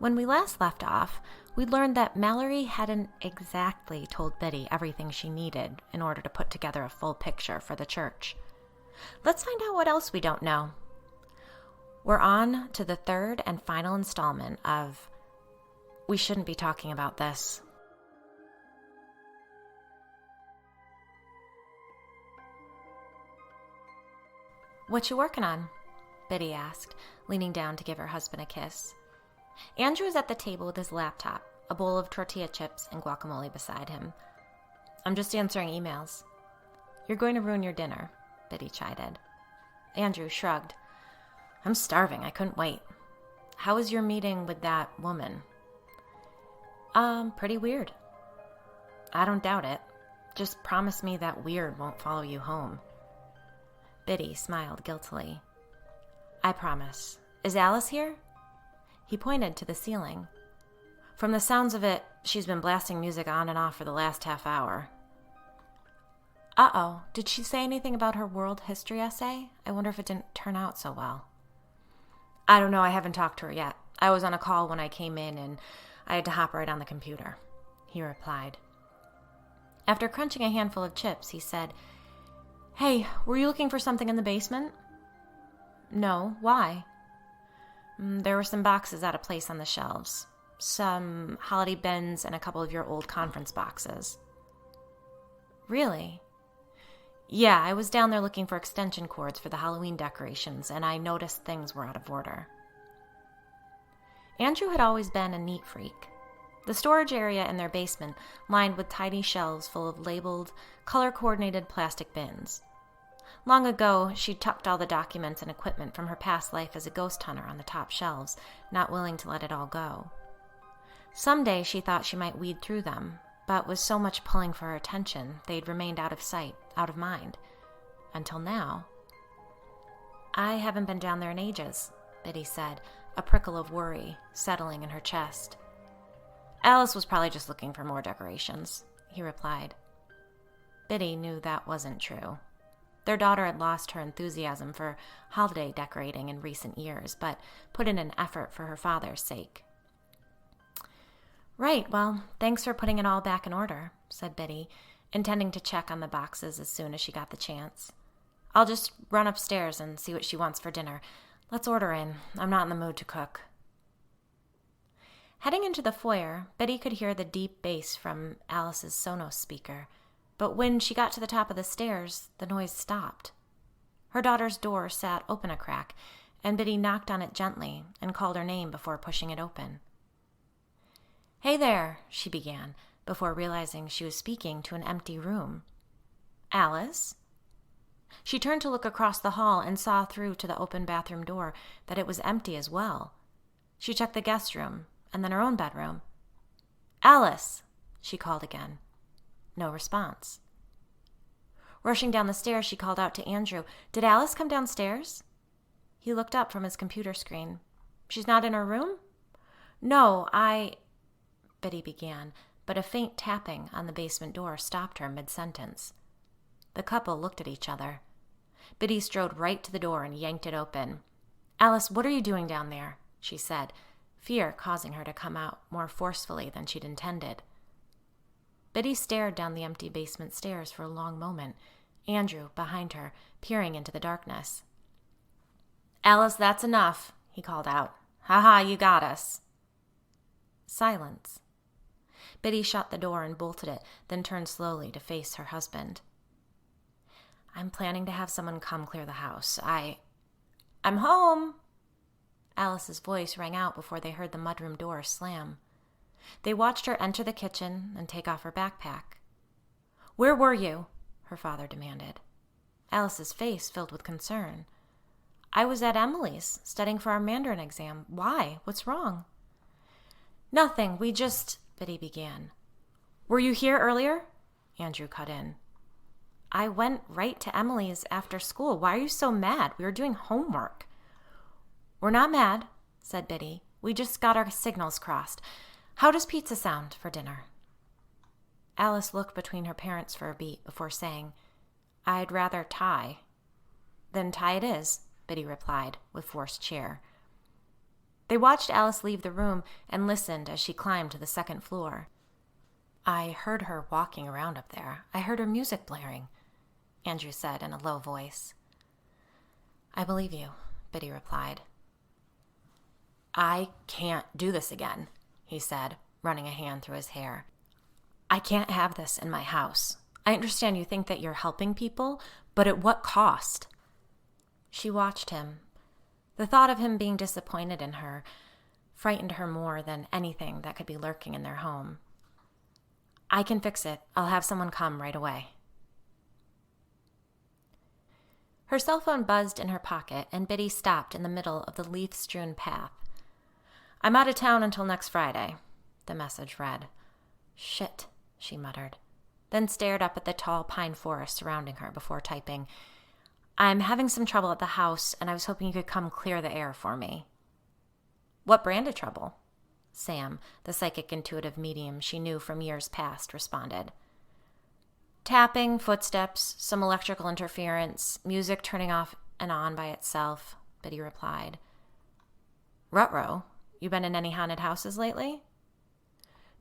When we last left off, we learned that Mallory hadn't exactly told Biddy everything she needed in order to put together a full picture for the church. Let's find out what else we don't know. We're on to the third and final installment of We Shouldn't Be Talking About This. "What you working on?" Biddy asked, leaning down to give her husband a kiss. Andrew was at the table with his laptop, a bowl of tortilla chips and guacamole beside him. "I'm just answering emails." "You're going to ruin your dinner," Biddy chided. Andrew shrugged. "I'm starving. I couldn't wait. How was your meeting with that woman?" Pretty weird." "I don't doubt it. Just promise me that weird won't follow you home." Biddy smiled guiltily. "I promise. Is Alice here?" He pointed to the ceiling. "From the sounds of it, she's been blasting music on and off for the last half hour." "Uh-oh. Did she say anything about her world history essay? I wonder if it didn't turn out so well." "I don't know. I haven't talked to her yet. I was on a call when I came in, and I had to hop right on the computer," he replied. After crunching a handful of chips, he said, "Hey, were you looking for something in the basement?" "No. Why?" There were some boxes out of place on the shelves. Some holiday bins and a couple of your old conference boxes." "Really?" "Yeah, I was down there looking for extension cords for the Halloween decorations, and I noticed things were out of order." Andrew had always been a neat freak. The storage area in their basement lined with tiny shelves full of labeled, color-coordinated plastic bins. Long ago, she tucked all the documents and equipment from her past life as a ghost hunter on the top shelves, not willing to let it all go. Someday she thought she might weed through them, but with so much pulling for her attention, they'd remained out of sight, out of mind. Until now. "I haven't been down there in ages," Biddy said, a prickle of worry settling in her chest. "Alice was probably just looking for more decorations," he replied. Biddy knew that wasn't true. Their daughter had lost her enthusiasm for holiday decorating in recent years, but put in an effort for her father's sake. "Right, well, thanks for putting it all back in order," said Biddy, intending to check on the boxes as soon as she got the chance. "I'll just run upstairs and see what she wants for dinner. Let's order in. I'm not in the mood to cook." Heading into the foyer, Biddy could hear the deep bass from Alice's Sonos speaker, but when she got to the top of the stairs, the noise stopped. Her daughter's door sat open a crack, and Biddy knocked on it gently and called her name before pushing it open. "Hey there," she began, before realizing she was speaking to an empty room. "Alice?" She turned to look across the hall and saw through to the open bathroom door that it was empty as well. She checked the guest room and then her own bedroom. "Alice," she called again. No response. Rushing down the stairs, she called out to Andrew, "Did Alice come downstairs?" He looked up from his computer screen. "She's not in her room?" "No, Biddy began, but a faint tapping on the basement door stopped her mid-sentence. The couple looked at each other. Biddy strode right to the door and yanked it open. "Alice, what are you doing down there?" she said, fear causing her to come out more forcefully than she'd intended. Biddy stared down the empty basement stairs for a long moment, Andrew behind her, peering into the darkness. "Alice, that's enough," he called out. "Ha-ha, you got us." Silence. Biddy shut the door and bolted it, then turned slowly to face her husband. "I'm planning to have someone come clear the house. I'm home!" Alice's voice rang out before they heard the mudroom door slam. They watched her enter the kitchen and take off her backpack. "Where were you?" her father demanded. Alice's face filled with concern. "I was at Emily's, studying for our Mandarin exam. Why? What's wrong?" "Nothing. Biddy began. "Were you here earlier?" Andrew cut in. "I went right to Emily's after school. Why are you so mad? We were doing homework." "We're not mad," said Biddy. "We just got our signals crossed. How does pizza sound for dinner?" Alice looked between her parents for a beat before saying, "I'd rather Thai." "Then Thai it is," Biddy replied, with forced cheer. They watched Alice leave the room and listened as she climbed to the second floor. "I heard her walking around up there. I heard her music blaring," Andrew said in a low voice. "I believe you," Biddy replied. "I can't do this again," he said, running a hand through his hair. "I can't have this in my house. I understand you think that you're helping people, but at what cost?" She watched him. The thought of him being disappointed in her frightened her more than anything that could be lurking in their home. "I can fix it. I'll have someone come right away." Her cell phone buzzed in her pocket, and Biddy stopped in the middle of the leaf-strewn path. "I'm out of town until next Friday," the message read. "Shit," she muttered, then stared up at the tall pine forest surrounding her before typing, "I'm having some trouble at the house, and I was hoping you could come clear the air for me." "What brand of trouble?" Sam, the psychic intuitive medium she knew from years past, responded. "Tapping, footsteps, some electrical interference, music turning off and on by itself," Biddy replied. "Ruh-roh, you been in any haunted houses lately?"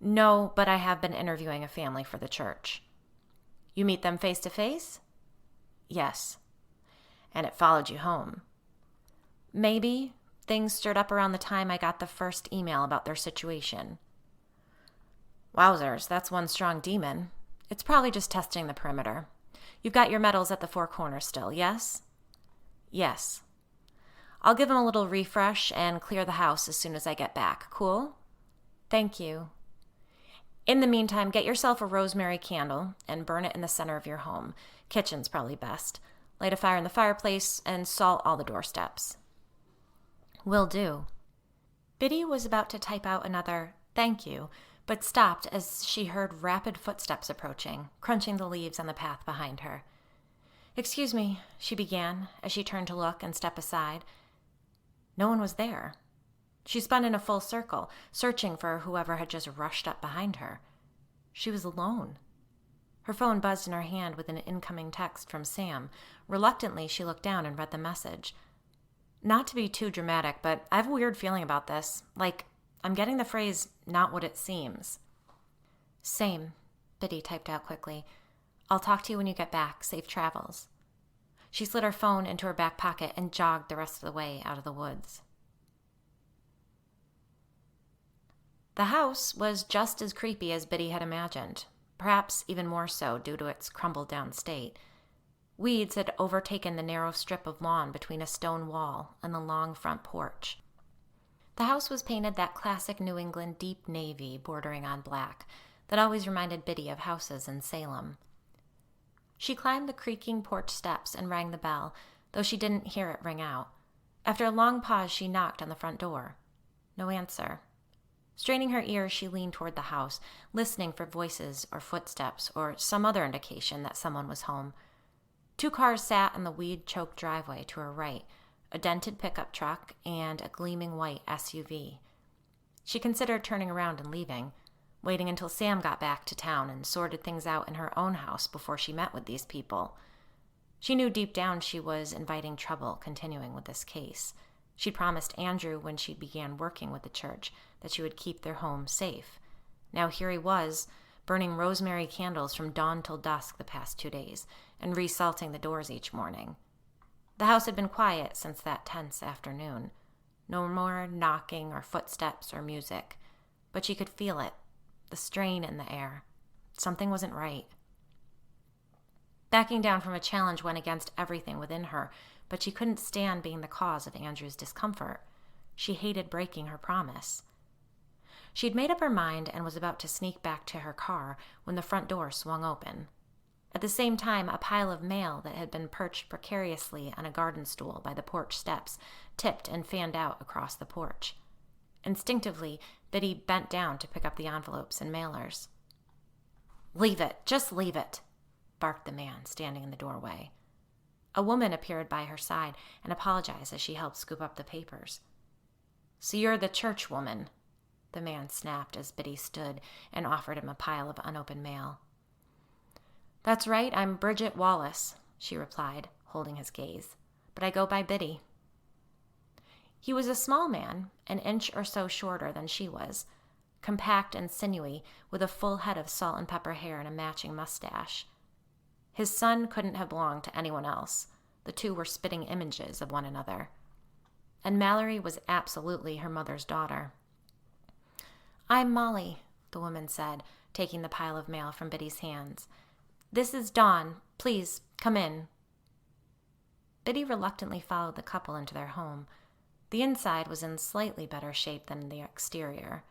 "No, but I have been interviewing a family for the church." "You meet them face to face?" "Yes." "And it followed you home?" "Maybe. Things stirred up around the time I got the first email about their situation." "Wowzers, that's one strong demon. It's probably just testing the perimeter. You've got your medals at the four corners still, yes?" "Yes." "I'll give him a little refresh and clear the house as soon as I get back. Cool?" "Thank you." "In the meantime, get yourself a rosemary candle and burn it in the center of your home. Kitchen's probably best. Light a fire in the fireplace and salt all the doorsteps." "Will do." Biddy was about to type out another "thank you," but stopped as she heard rapid footsteps approaching, crunching the leaves on the path behind her. "Excuse me," she began, as she turned to look and step aside. No one was there. She spun in a full circle, searching for whoever had just rushed up behind her. She was alone. Her phone buzzed in her hand with an incoming text from Sam. Reluctantly, she looked down and read the message. "Not to be too dramatic, but I have a weird feeling about this. Like, I'm getting the phrase, 'not what it seems.'" "Same," Biddy typed out quickly. "I'll talk to you when you get back. Safe travels." She slid her phone into her back pocket and jogged the rest of the way out of the woods. The house was just as creepy as Biddy had imagined, perhaps even more so due to its crumbled-down state. Weeds had overtaken the narrow strip of lawn between a stone wall and the long front porch. The house was painted that classic New England deep navy bordering on black that always reminded Biddy of houses in Salem. She climbed the creaking porch steps and rang the bell, though she didn't hear it ring out. After a long pause, she knocked on the front door. No answer. Straining her ears, she leaned toward the house, listening for voices or footsteps or some other indication that someone was home. 2 cars sat in the weed-choked driveway to her right, a dented pickup truck and a gleaming white SUV. She considered turning around and leaving, waiting until Sam got back to town and sorted things out in her own house before she met with these people. She knew deep down she was inviting trouble continuing with this case. She'd promised Andrew when she began working with the church that she would keep their home safe. Now here he was, burning rosemary candles from dawn till dusk the past 2 days, and resalting the doors each morning. The house had been quiet since that tense afternoon. No more knocking or footsteps or music, but she could feel it, the strain in the air. Something wasn't right. Backing down from a challenge went against everything within her, but she couldn't stand being the cause of Andrew's discomfort. She hated breaking her promise. She'd made up her mind and was about to sneak back to her car when the front door swung open. At the same time, a pile of mail that had been perched precariously on a garden stool by the porch steps tipped and fanned out across the porch. Instinctively, Biddy bent down to pick up the envelopes and mailers. "Leave it, just leave it," barked the man standing in the doorway. A woman appeared by her side and apologized as she helped scoop up the papers. "So you're the church woman," the man snapped as Biddy stood and offered him a pile of unopened mail. "That's right, I'm Bridget Wallace," she replied, holding his gaze. "But I go by Biddy." He was a small man, an inch or so shorter than she was, compact and sinewy, with a full head of salt and pepper hair and a matching mustache. His son couldn't have belonged to anyone else. The two were spitting images of one another. And Mallory was absolutely her mother's daughter. "I'm Molly," the woman said, taking the pile of mail from Biddy's hands. "This is Dawn. Please, come in." Biddy reluctantly followed the couple into their home. The inside was in slightly better shape than the exterior.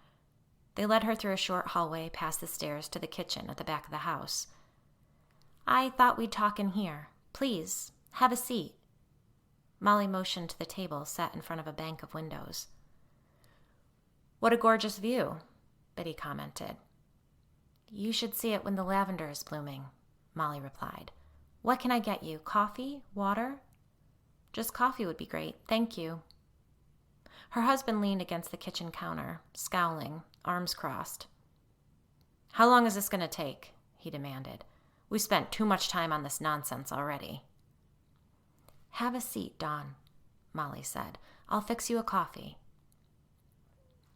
They led her through a short hallway past the stairs to the kitchen at the back of the house. "I thought we'd talk in here. Please, have a seat." Molly motioned to the table set in front of a bank of windows. "What a gorgeous view," Biddy commented. "You should see it when the lavender is blooming," Molly replied. "What can I get you? Coffee? Water?" "Just coffee would be great, thank you." Her husband leaned against the kitchen counter, scowling, arms crossed. "How long is this going to take?" he demanded. "We spent too much time on this nonsense already." "Have a seat, Dawn," Molly said. "I'll fix you a coffee."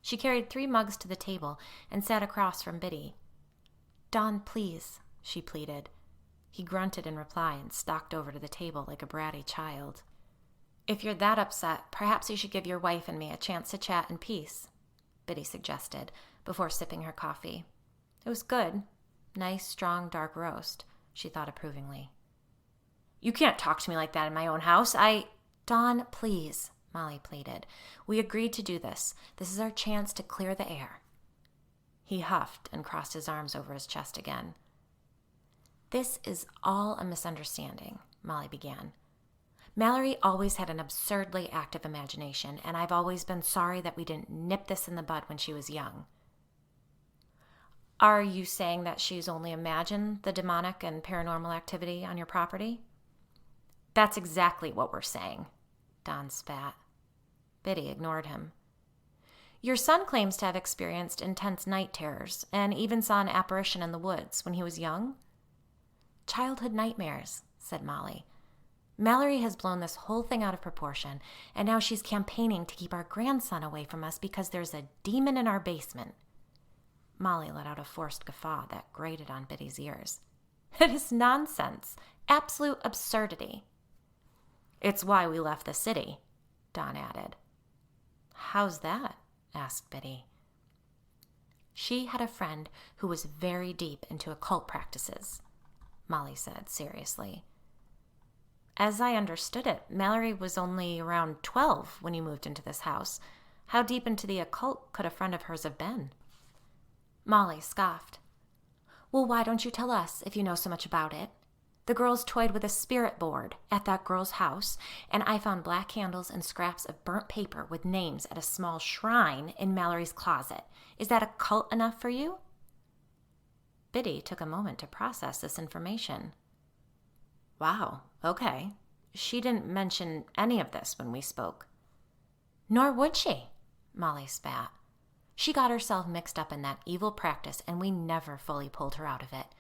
She carried 3 mugs to the table and sat across from Biddy. "Dawn, please," she pleaded. He grunted in reply and stalked over to the table like a bratty child. "If you're that upset, perhaps you should give your wife and me a chance to chat in peace," Biddy suggested, before sipping her coffee. It was good. Nice, strong, dark roast, she thought approvingly. "You can't talk to me like that in my own house. Dawn, please," Molly pleaded. "We agreed to do this. This is our chance to clear the air." He huffed and crossed his arms over his chest again. "This is all a misunderstanding," Molly began. "Mallory always had an absurdly active imagination, and I've always been sorry that we didn't nip this in the bud when she was young." "Are you saying that she's only imagined the demonic and paranormal activity on your property?" "That's exactly what we're saying," Don spat. Biddy ignored him. "Your son claims to have experienced intense night terrors and even saw an apparition in the woods when he was young." "Childhood nightmares," said Molly. "Mallory has blown this whole thing out of proportion, and now she's campaigning to keep our grandson away from us because there's a demon in our basement." Molly let out a forced guffaw that grated on Biddy's ears. "It is nonsense. Absolute absurdity." "It's why we left the city," Don added. "How's that?" asked Biddy. "She had a friend who was very deep into occult practices," Molly said seriously. "As I understood it, Mallory was only around 12 when you moved into this house. How deep into the occult could a friend of hers have been?" Molly scoffed. "Well, why don't you tell us if you know so much about it? The girls toyed with a spirit board at that girl's house, and I found black candles and scraps of burnt paper with names at a small shrine in Mallory's closet. Is that occult enough for you?" Biddy took a moment to process this information. "Wow, okay. She didn't mention any of this when we spoke." "Nor would she," Molly spat. "She got herself mixed up in that evil practice, and we never fully pulled her out of it.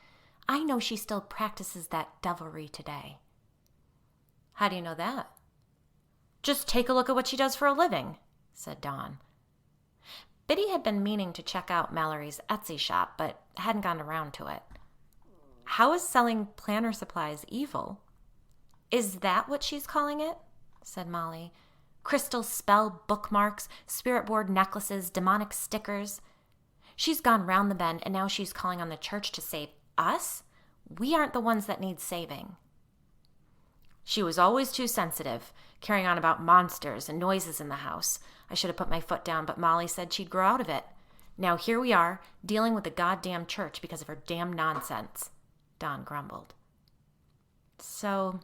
I know she still practices that devilry today." "How do you know that?" "Just take a look at what she does for a living," said Dawn. Biddy had been meaning to check out Mallory's Etsy shop, but hadn't gotten around to it. "How is selling planner supplies evil?" "Is that what she's calling it?" said Molly. "Crystal spell bookmarks, spirit board necklaces, demonic stickers. She's gone round the bend, and now she's calling on the church to save us? We aren't the ones that need saving." "She was always too sensitive, carrying on about monsters and noises in the house. I should have put my foot down, but Molly said she'd grow out of it. Now here we are, dealing with the goddamn church because of her damn nonsense," Don grumbled. "So,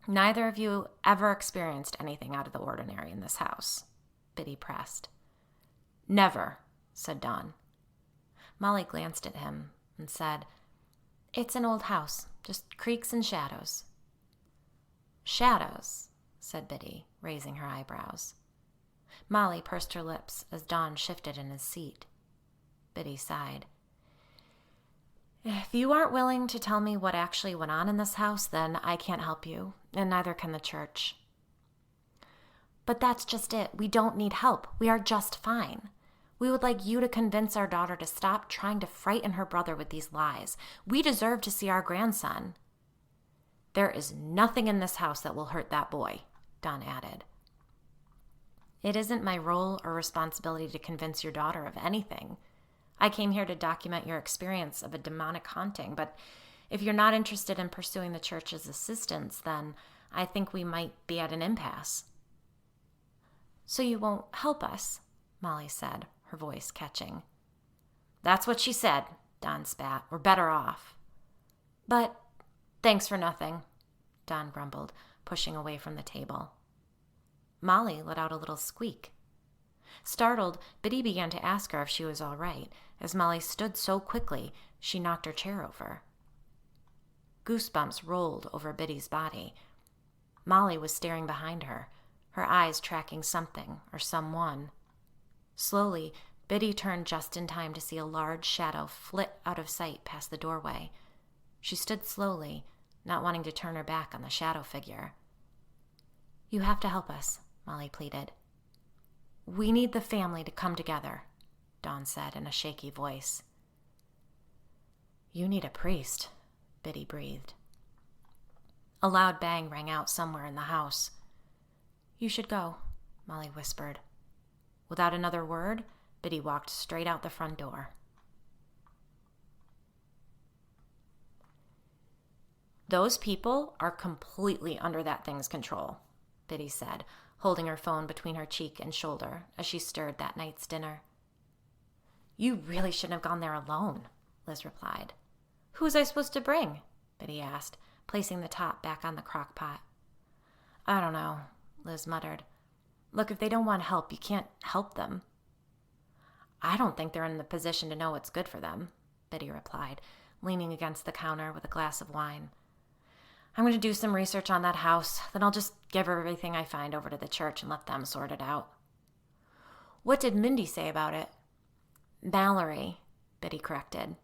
neither of you ever experienced anything out of the ordinary in this house?" Biddy pressed. "Never," said Don. Molly glanced at him and said, "It's an old house, just creaks and shadows." "Shadows," said Biddy, raising her eyebrows. Molly pursed her lips as Don shifted in his seat. Biddy sighed. "If you aren't willing to tell me what actually went on in this house, then I can't help you, and neither can the church." But that's just it. We don't need help. We are just fine. We would like you to convince our daughter to stop trying to frighten her brother with these lies. We deserve to see our grandson." "There is nothing in this house that will hurt that boy," Don added. "It isn't my role or responsibility to convince your daughter of anything. I came here to document your experience of a demonic haunting, but if you're not interested in pursuing the church's assistance, then I think we might be at an impasse." "So you won't help us?" Molly said, her voice catching. "That's what she said," Don spat. "We're better off." "But thanks for nothing," Don grumbled, pushing away from the table. Molly let out a little squeak. Startled, Biddy began to ask her if she was all right, as Molly stood so quickly she knocked her chair over. Goosebumps rolled over Biddy's body. Molly was staring behind her, her eyes tracking something or someone. Slowly, Biddy turned just in time to see a large shadow flit out of sight past the doorway. She stood slowly, not wanting to turn her back on the shadow figure. "You have to help us," Molly pleaded. "We need the family to come together," Dawn said in a shaky voice. "You need a priest," Biddy breathed. A loud bang rang out somewhere in the house. "You should go," Molly whispered. Without another word, Biddy walked straight out the front door. "Those people are completely under that thing's control," Biddy said, holding her phone between her cheek and shoulder as she stirred that night's dinner. "You really shouldn't have gone there alone," Liz replied. "Who was I supposed to bring?" Biddy asked, placing the top back on the crock pot. "I don't know," Liz muttered. "Look, if they don't want help, you can't help them." "I don't think they're in the position to know what's good for them," Biddy replied, leaning against the counter with a glass of wine. "I'm going to do some research on that house, then I'll just give everything I find over to the church and let them sort it out." "What did Mindy say about it?" "Mallory," Biddy corrected.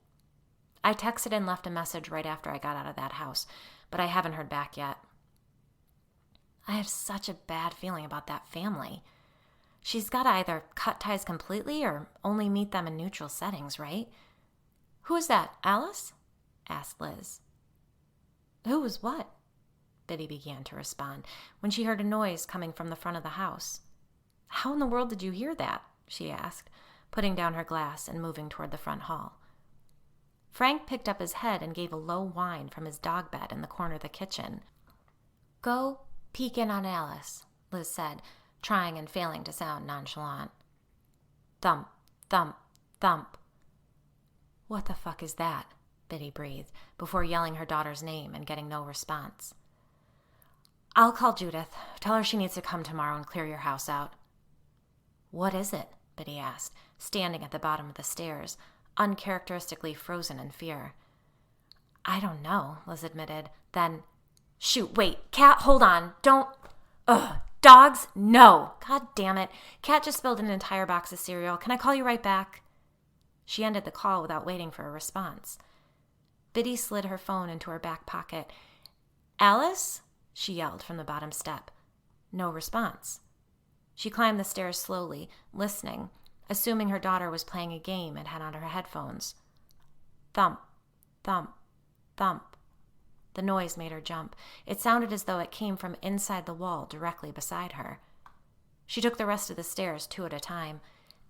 "I texted and left a message right after I got out of that house, but I haven't heard back yet." "I have such a bad feeling about that family. She's got to either cut ties completely or only meet them in neutral settings, right?" "Who is that, Alice?" asked Liz. "Who was what?" Biddy began to respond when she heard a noise coming from the front of the house. "How in the world did you hear that?" she asked, putting down her glass and moving toward the front hall. Frank picked up his head and gave a low whine from his dog bed in the corner of the kitchen. "Go peek in on Alice," Liz said, trying and failing to sound nonchalant. Thump, thump, thump. "What the fuck is that?" Biddy breathed, before yelling her daughter's name and getting no response. "I'll call Judith. Tell her she needs to come tomorrow and clear your house out." "What is it?" Biddy asked, standing at the bottom of the stairs, uncharacteristically frozen in fear. "I don't know," Liz admitted. Then, "Shoot, wait, Cat, hold on. Don't. Ugh, dogs, no. God damn it. Cat just spilled an entire box of cereal. Can I call you right back?" She ended the call without waiting for a response. Biddy slid her phone into her back pocket. "Alice?" she yelled from the bottom step. No response. She climbed the stairs slowly, listening, assuming her daughter was playing a game and had on her headphones. Thump, thump, thump. The noise made her jump. It sounded as though it came from inside the wall directly beside her. She took the rest of the stairs 2 at a time.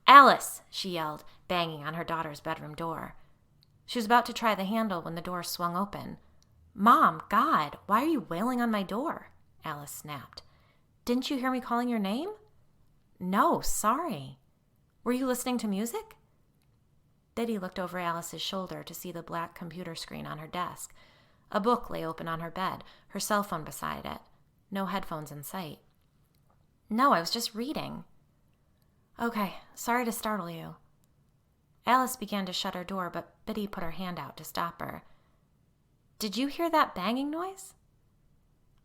"Alice!" she yelled, banging on her daughter's bedroom door. She was about to try the handle when the door swung open. "Mom, God, why are you wailing on my door?" Alice snapped. "Didn't you hear me calling your name?" "No, sorry." "Were you listening to music?" Biddy looked over Alice's shoulder to see the black computer screen on her desk. A book lay open on her bed, her cell phone beside it. No headphones in sight. "No, I was just reading." "Okay, sorry to startle you." Alice began to shut her door, but Biddy put her hand out to stop her. "Did you hear that banging noise?"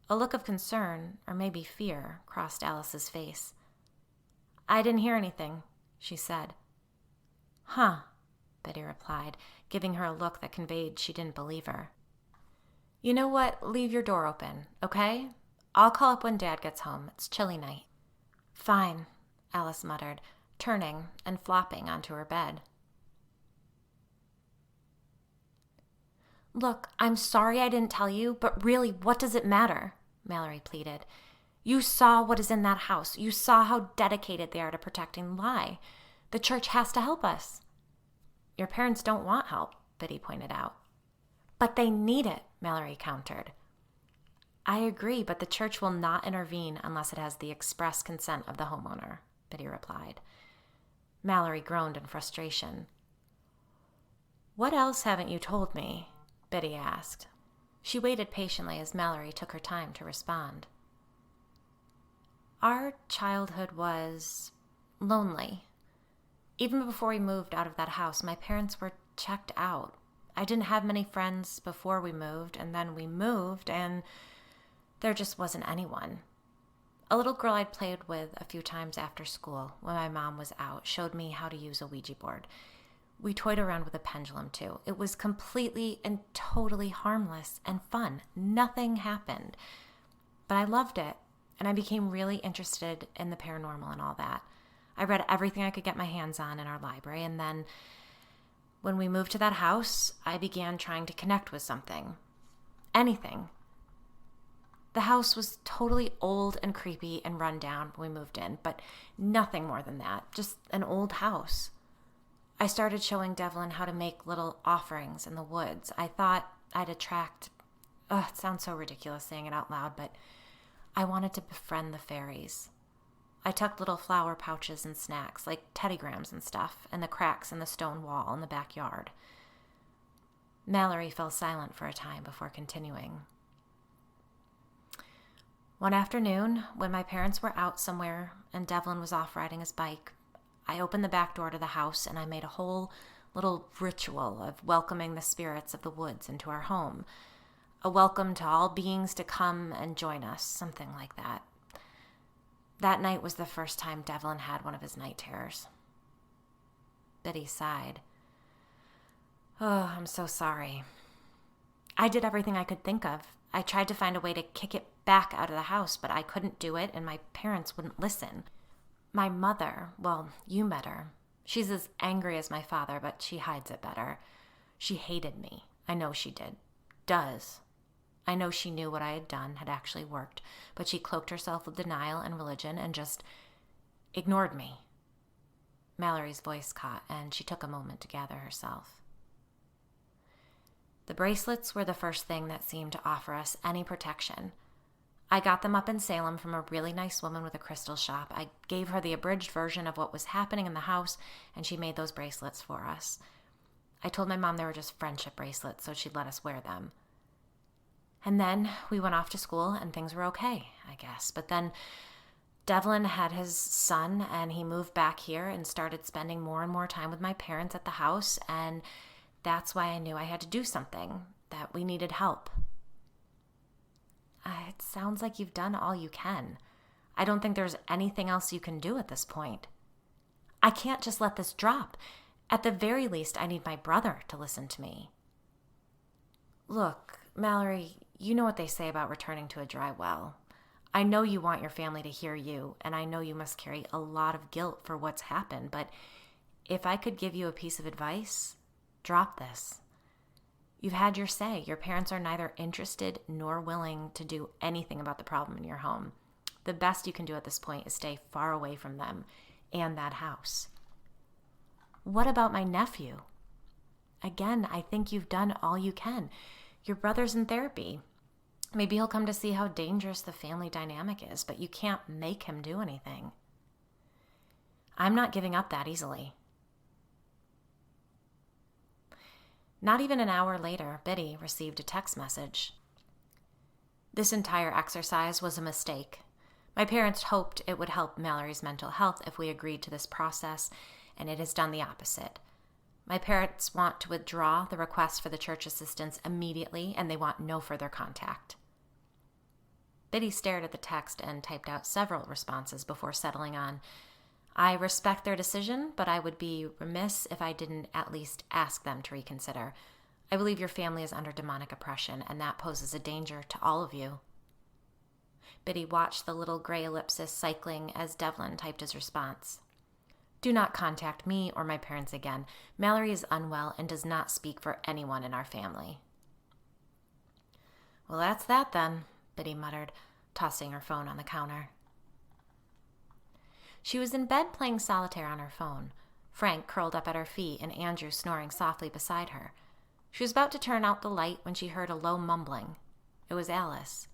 A look of concern, or maybe fear, crossed Alice's face. "I didn't hear anything," she said. "Huh," Biddy replied, giving her a look that conveyed she didn't believe her. "You know what? Leave your door open, okay? I'll call up when Dad gets home. It's chilly night." Fine, Alice muttered, turning and flopping onto her bed. Look, I'm sorry I didn't tell you, but really, what does it matter? Mallory pleaded. You saw what is in that house. You saw how dedicated they are to protecting Lai. The church has to help us. Your parents don't want help, Biddy pointed out. But they need it, Mallory countered. I agree, but the church will not intervene unless it has the express consent of the homeowner, Biddy replied. Mallory groaned in frustration. What else haven't you told me? Biddy asked. She waited patiently as Mallory took her time to respond. Our childhood was lonely. Even before we moved out of that house, my parents were checked out. I didn't have many friends before we moved, and then we moved, and there just wasn't anyone. A little girl I'd played with a few times after school when my mom was out showed me how to use a Ouija board. We toyed around with a pendulum, too. It was completely and totally harmless and fun. Nothing happened. But I loved it, and I became really interested in the paranormal and all that. I read everything I could get my hands on in our library, and then when we moved to that house, I began trying to connect with something. Anything. The house was totally old and creepy and run down when we moved in, but nothing more than that. Just an old house. I started showing Devlin how to make little offerings in the woods. I thought I'd attract... it sounds so ridiculous saying it out loud, but I wanted to befriend the fairies. I tucked little flower pouches and snacks, like teddygrams and stuff, in the cracks in the stone wall in the backyard. Mallory fell silent for a time before continuing. One afternoon, when my parents were out somewhere and Devlin was off riding his bike, I opened the back door to the house and I made a whole little ritual of welcoming the spirits of the woods into our home. A welcome to all beings to come and join us, something like that. That night was the first time Devlin had one of his night terrors. Biddy sighed. Oh, I'm so sorry. I did everything I could think of. I tried to find a way to kick it back out of the house, but I couldn't do it, and my parents wouldn't listen. My mother, well, you met her. She's as angry as my father, but she hides it better. She hated me. I know she did. Does. I know she knew what I had done had actually worked, but she cloaked herself with denial and religion and just ignored me. Mallory's voice caught, and she took a moment to gather herself. The bracelets were the first thing that seemed to offer us any protection. I got them up in Salem from a really nice woman with a crystal shop. I gave her the abridged version of what was happening in the house, and she made those bracelets for us. I told my mom they were just friendship bracelets, so she'd let us wear them. And then we went off to school, and things were okay, I guess. But then Devlin had his son, and he moved back here and started spending more and more time with my parents at the house, and that's why I knew I had to do something, that we needed help. It sounds like you've done all you can. I don't think there's anything else you can do at this point. I can't just let this drop. At the very least, I need my brother to listen to me. Look, Mallory, you know what they say about returning to a dry well. I know you want your family to hear you, and I know you must carry a lot of guilt for what's happened, but if I could give you a piece of advice, drop this. You've had your say. Your parents are neither interested nor willing to do anything about the problem in your home. The best you can do at this point is stay far away from them and that house. What about my nephew? Again, I think you've done all you can. Your brother's in therapy. Maybe he'll come to see how dangerous the family dynamic is, but you can't make him do anything. I'm not giving up that easily. Not even an hour later, Biddy received a text message. This entire exercise was a mistake. My parents hoped it would help Mallory's mental health if we agreed to this process, and it has done the opposite. My parents want to withdraw the request for the church assistance immediately, and they want no further contact. Biddy stared at the text and typed out several responses before settling on, I respect their decision, but I would be remiss if I didn't at least ask them to reconsider. I believe your family is under demonic oppression, and that poses a danger to all of you. Biddy watched the little gray ellipsis cycling as Devlin typed his response. Do not contact me or my parents again. Mallory is unwell and does not speak for anyone in our family. Well, that's that then, Biddy muttered, tossing her phone on the counter. She was in bed playing solitaire on her phone, Frank curled up at her feet and Andrew snoring softly beside her. She was about to turn out the light when she heard a low mumbling. It was Alice.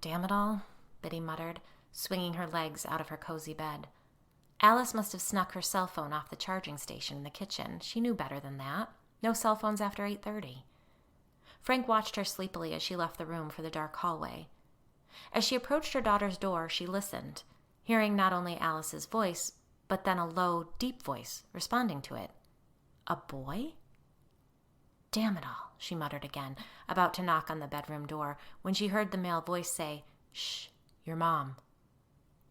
Damn it all, Biddy muttered, swinging her legs out of her cozy bed. Alice must have snuck her cell phone off the charging station in the kitchen. She knew better than that. No cell phones after 8:30. Frank watched her sleepily as she left the room for the dark hallway. As she approached her daughter's door, she listened, hearing not only Alice's voice, but then a low, deep voice responding to it. A boy? Damn it all, she muttered again, about to knock on the bedroom door, when she heard the male voice say, Shh, your mom.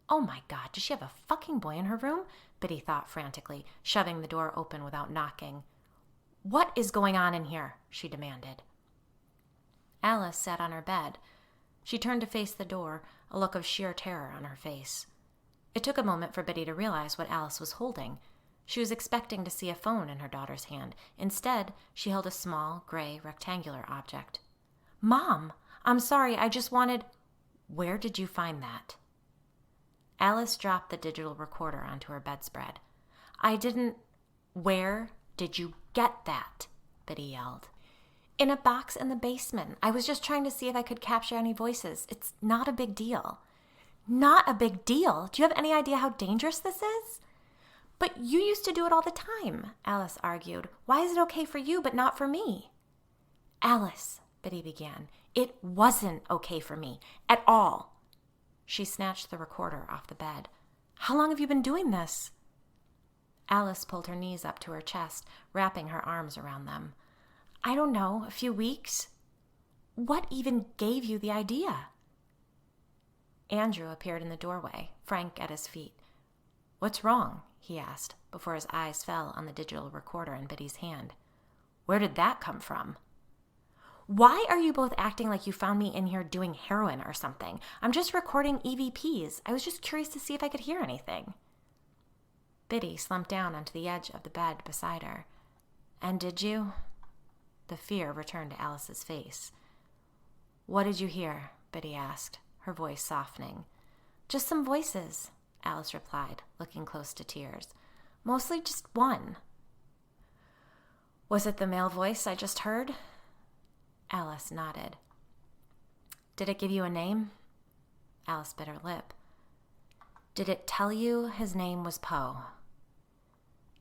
Oh my God, does she have a fucking boy in her room? Biddy thought frantically, shoving the door open without knocking. What is going on in here? She demanded. Alice sat on her bed. She turned to face the door, a look of sheer terror on her face. It took a moment for Biddy to realize what Alice was holding. She was expecting to see a phone in her daughter's hand. Instead, she held a small, gray, rectangular object. Mom, I'm sorry, I just wanted... Where did you find that? Alice dropped the digital recorder onto her bedspread. I didn't... Where did you get that? Biddy yelled. In a box in the basement. I was just trying to see if I could capture any voices. It's not a big deal. Not a big deal? Do you have any idea how dangerous this is? But you used to do it all the time, Alice argued. Why is it okay for you but not for me? Alice, Biddy began, it wasn't okay for me. At all. She snatched the recorder off the bed. How long have you been doing this? Alice pulled her knees up to her chest, wrapping her arms around them. I don't know, a few weeks. What even gave you the idea? Andrew appeared in the doorway, Frank at his feet. What's wrong? He asked, before his eyes fell on the digital recorder in Biddy's hand. Where did that come from? Why are you both acting like you found me in here doing heroin or something? I'm just recording EVPs. I was just curious to see if I could hear anything. Biddy slumped down onto the edge of the bed beside her. And did you? The fear returned to Alice's face. What did you hear? Biddy asked, her voice softening. Just some voices, Alice replied, looking close to tears. Mostly just one. Was it the male voice I just heard? Alice nodded. Did it give you a name? Alice bit her lip. Did it tell you his name was Poe?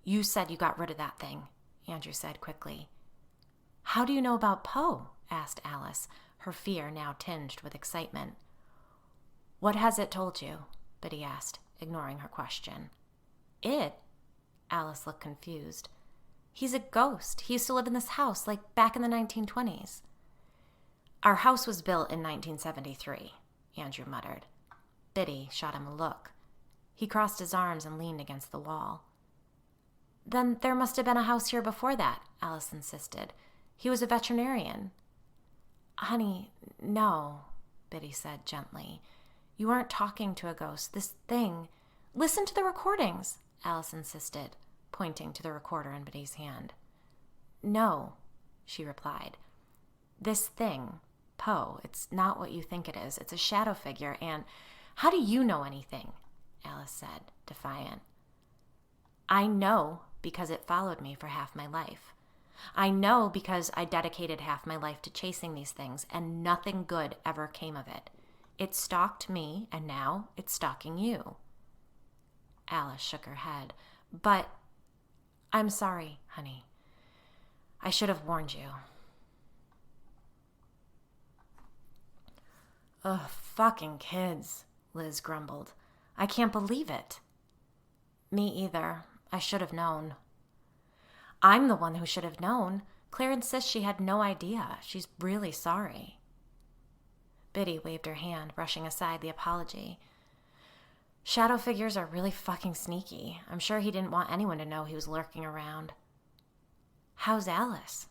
You said you got rid of that thing, Andrew said quickly. How do you know about Poe? Asked Alice, her fear now tinged with excitement. What has it told you? Biddy asked, ignoring her question. It? Alice looked confused. He's a ghost. He used to live in this house, like back in the 1920s. Our house was built in 1973, Andrew muttered. Biddy shot him a look. He crossed his arms and leaned against the wall. Then there must have been a house here before that, Alice insisted. He was a veterinarian. Honey, no, Biddy said gently. You aren't talking to a ghost. This thing... Listen to the recordings, Alice insisted, pointing to the recorder in Biddy's hand. No, she replied. This thing, Poe, it's not what you think it is. It's a shadow figure, and... How do you know anything? Alice said, defiant. I know because it followed me for half my life. I know because I dedicated half my life to chasing these things, and nothing good ever came of it. It stalked me, and now it's stalking you. Alice shook her head. But I'm sorry, honey. I should have warned you. Ugh, fucking kids, Liz grumbled. I can't believe it. Me either. I should have known. I'm the one who should have known. Claire insists she had no idea. She's really sorry. Biddy waved her hand, brushing aside the apology. Shadow figures are really fucking sneaky. I'm sure he didn't want anyone to know he was lurking around. How's Alice?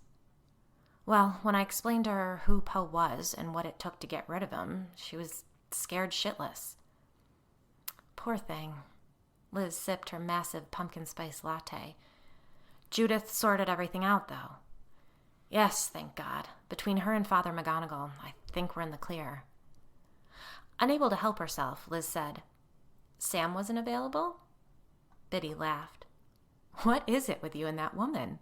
Well, when I explained to her who Poe was and what it took to get rid of him, she was scared shitless. Poor thing. Liz sipped her massive pumpkin spice latte. Judith sorted everything out, though. Yes, thank God. Between her and Father McGonagall, I think we're in the clear. Unable to help herself, Liz said, Sam wasn't available? Biddy laughed. What is it with you and that woman?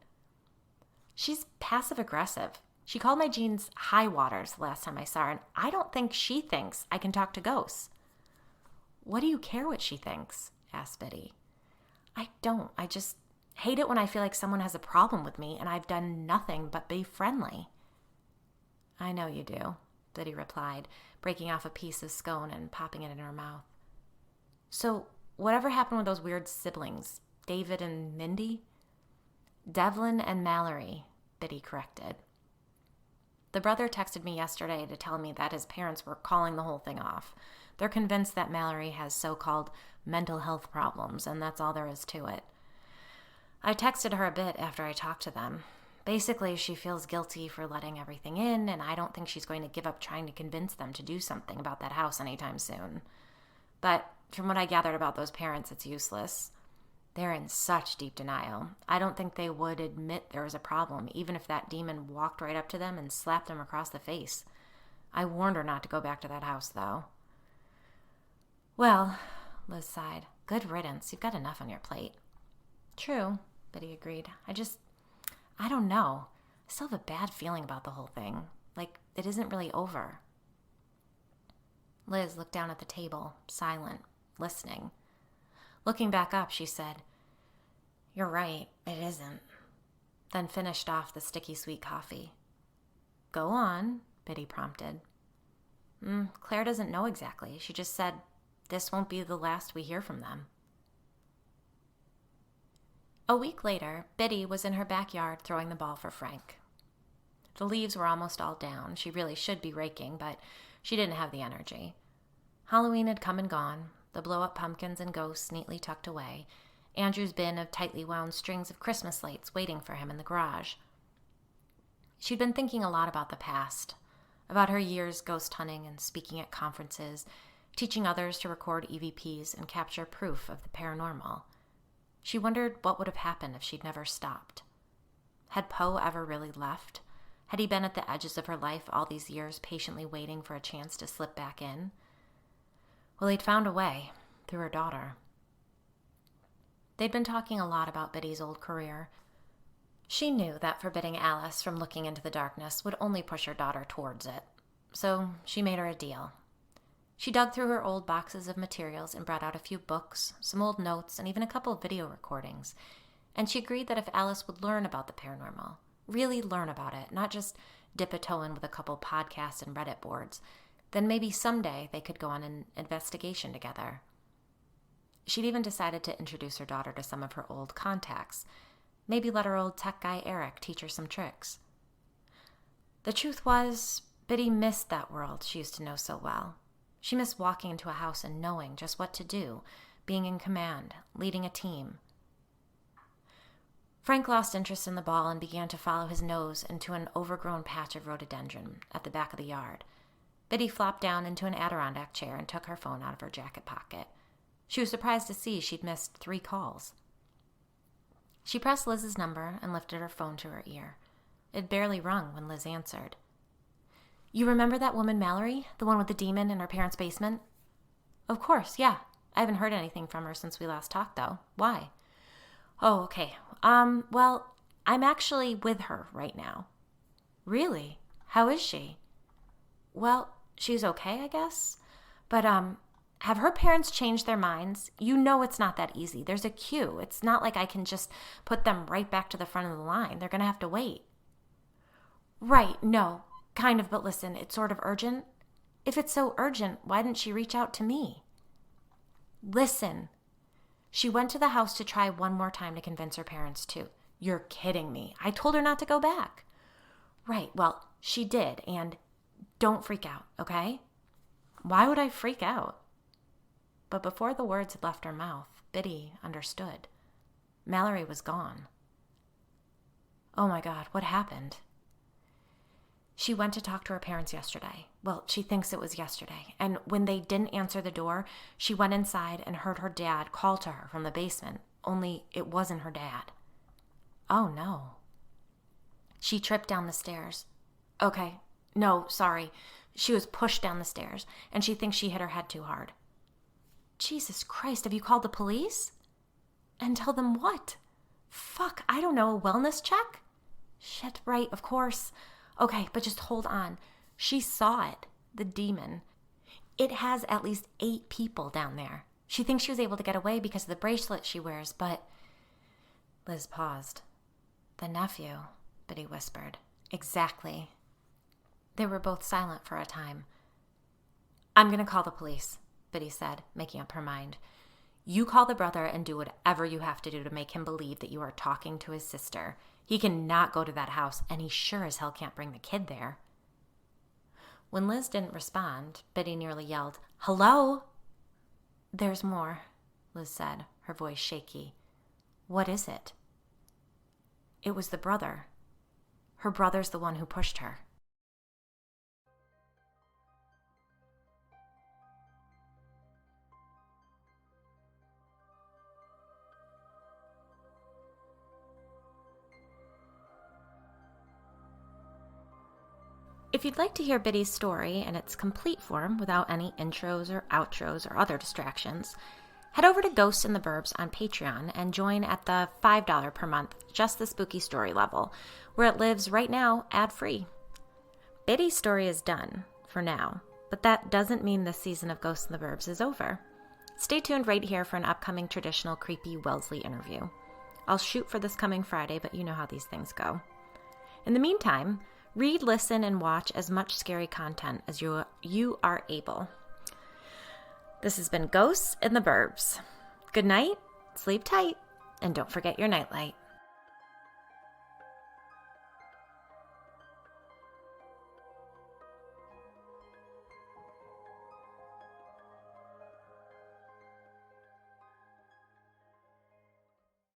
She's passive-aggressive. She called my jeans high waters the last time I saw her, and I don't think she thinks I can talk to ghosts. What do you care what she thinks? Asked Biddy. I don't. I just hate it when I feel like someone has a problem with me and I've done nothing but be friendly. I know you do, Biddy replied, breaking off a piece of scone and popping it in her mouth. So, whatever happened with those weird siblings, David and Mindy? Devlin and Mallory, Biddy corrected. The brother texted me yesterday to tell me that his parents were calling the whole thing off. They're convinced that Mallory has so-called mental health problems, and that's all there is to it. I texted her a bit after I talked to them. Basically, she feels guilty for letting everything in, and I don't think she's going to give up trying to convince them to do something about that house anytime soon. But from what I gathered about those parents, it's useless. They're in such deep denial. I don't think they would admit there was a problem, even if that demon walked right up to them and slapped them across the face. I warned her not to go back to that house, though. Well, Liz sighed, good riddance. You've got enough on your plate. True, Biddy agreed. I don't know. I still have a bad feeling about the whole thing. Like, it isn't really over. Liz looked down at the table, silent, listening. Looking back up, she said, You're right, it isn't. Then finished off the sticky sweet coffee. Go on, Biddy prompted. Claire doesn't know exactly. She just said, this won't be the last we hear from them. A week later, Biddy was in her backyard throwing the ball for Frank. The leaves were almost all down. She really should be raking, but she didn't have the energy. Halloween had come and gone, the blow-up pumpkins and ghosts neatly tucked away, Andrew's bin of tightly wound strings of Christmas lights waiting for him in the garage. She'd been thinking a lot about the past, about her years ghost hunting and speaking at conferences, teaching others to record EVPs and capture proof of the paranormal. She wondered what would have happened if she'd never stopped. Had Poe ever really left? Had he been at the edges of her life all these years, patiently waiting for a chance to slip back in? Well, he'd found a way, through her daughter. They'd been talking a lot about Biddy's old career. She knew that forbidding Alice from looking into the darkness would only push her daughter towards it. So she made her a deal. She dug through her old boxes of materials and brought out a few books, some old notes, and even a couple of video recordings. And she agreed that if Alice would learn about the paranormal, really learn about it, not just dip a toe in with a couple podcasts and Reddit boards, then maybe someday they could go on an investigation together. She'd even decided to introduce her daughter to some of her old contacts. Maybe let her old tech guy Eric teach her some tricks. The truth was, Biddy missed that world she used to know so well. She missed walking into a house and knowing just what to do, being in command, leading a team. Frank lost interest in the ball and began to follow his nose into an overgrown patch of rhododendron at the back of the yard. Biddy flopped down into an Adirondack chair and took her phone out of her jacket pocket. She was surprised to see she'd missed 3 calls. She pressed Liz's number and lifted her phone to her ear. It barely rung when Liz answered. You remember that woman Mallory, the one with the demon in her parents' basement? Of course, yeah. I haven't heard anything from her since we last talked, though. Why? Oh, okay. Well, I'm actually with her right now. Really? How is she? Well, she's okay, I guess. But, have her parents changed their minds? You know it's not that easy. There's a queue. It's not like I can just put them right back to the front of the line. They're going to have to wait. Right, no. Kind of, but listen, it's sort of urgent. If it's so urgent, why didn't she reach out to me? Listen. She went to the house to try one more time to convince her parents too. You're kidding me. I told her not to go back. Right, well, she did, and don't freak out, okay? Why would I freak out? But before the words had left her mouth, Biddy understood. Mallory was gone. Oh my God, what happened? She went to talk to her parents yesterday. Well, she thinks it was yesterday. And when they didn't answer the door, she went inside and heard her dad call to her from the basement, only it wasn't her dad. Oh, no. She tripped down the stairs. Okay. No, sorry. She was pushed down the stairs, and she thinks she hit her head too hard. Jesus Christ, have you called the police? And tell them what? Fuck, I don't know, a wellness check? Shit, right, of course. Okay, but just hold on. She saw it, the demon. It has at least 8 people down there. She thinks she was able to get away because of the bracelet she wears, but... Liz paused. The nephew, Biddy whispered. Exactly. They were both silent for a time. I'm going to call the police, Biddy said, making up her mind. You call the brother and do whatever you have to do to make him believe that you are talking to his sister. He cannot go to that house, and he sure as hell can't bring the kid there. When Liz didn't respond, Biddy nearly yelled, Hello? There's more, Liz said, her voice shaky. What is it? It was the brother. Her brother's the one who pushed her. If you'd like to hear Biddy's story in its complete form without any intros or outros or other distractions, head over to Ghosts in the Burbs on Patreon and join at the $5 per month Just the Spooky Story level, where it lives right now ad-free. Biddy's story is done, for now, but that doesn't mean this season of Ghosts in the Burbs is over. Stay tuned right here for an upcoming traditional creepy Wellesley interview. I'll shoot for this coming Friday, but you know how these things go. In the meantime, read, listen, and watch as much scary content as you are able. This has been Ghosts in the Burbs. Good night, sleep tight, and don't forget your nightlight.